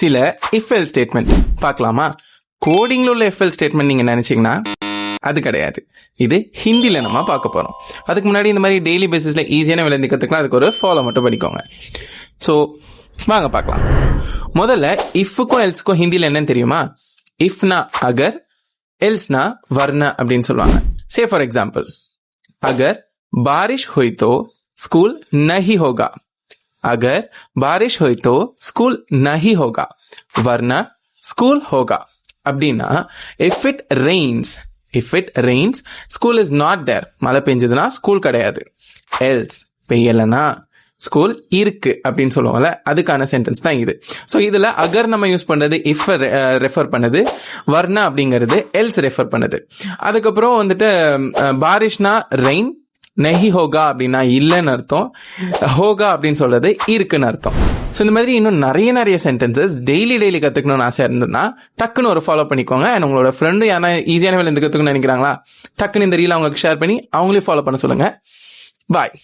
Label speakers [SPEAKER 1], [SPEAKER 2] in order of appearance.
[SPEAKER 1] சில if else statement பார்க்கலாமா? கோடிங்ல உள்ள இஃப் எல்ஸ் ஸ்டேட்மெண்ட் நீங்க நினைச்சீங்கன்னா அது கிடையாது. இது ஹிந்தில நம்ம பார்க்க போறோம். அதுக்கு முன்னாடி இந்த மாதிரி டெய்லி பேசிஸ்ல ஈஸியான விளையாண்டு கத்துக்கலாம். அதுக்கு ஒரு ஃபாலோ மட்டும் பண்ணிக்கோங்க. ஸோ வாங்க பார்க்கலாம். முதல்ல இஃப்க்கும் எல்ஸ்க்கும் ஹிந்தில என்னன்னு தெரியுமா? இஃப்னா அகர், எல்ஸ்னா வர்ண அப்படின்னு சொல்லுவாங்க. சே ஃபார் எக்ஸாம்பிள், अगर बारिश हुई तो स्कूल नहीं होगा. अगर बारिश हुई तो स्कूल नहीं होगा, वरना स्कूल होगा. அப்படின்னா if it rains school is not there. மழை பெஞ்சதுன்னா ஸ்கூல் கிடையாது. else பெய்யலனா ஸ்கூல் இருக்கு அப்படின்னு சொல்லுவாங்கல்ல, அதுக்கான சென்டென்ஸ் தான் இது. ஸோ இதுல அகர் நம்ம யூஸ் பண்றது இஃப் ரெஃபர் பண்ணுது, வர்ணா அப்படிங்கிறது எல்ஸ் ரெஃபர் பண்ணுது. அதுக்கப்புறம் வந்துட்டு பாரிஷ்னா ரெயின், நெஹி ஹோகா அப்படின்னா இல்லைன்னு அர்த்தம், ஹோகா அப்படின்னு சொல்றது இருக்குன்னு அர்த்தம். ஸோ இந்த மாதிரி இன்னும் நிறைய சென்டென்சஸ் டெய்லி கற்றுக்கணும்னு ஆசையாக இருந்ததுன்னா டக்குன்னு ஒரு ஃபாலோ பண்ணிக்கோங்க. அண்ட் உங்களோட ஃப்ரெண்டு யாரா ஈஸியான வேலை கற்றுக்கணும்னு நினைக்கிறாங்களா, டக்குன்னு இந்த ரீல் அவங்களுக்கு ஷேர் பண்ணி அவங்களையும் ஃபாலோ பண்ண சொல்லுங்க. பாய்.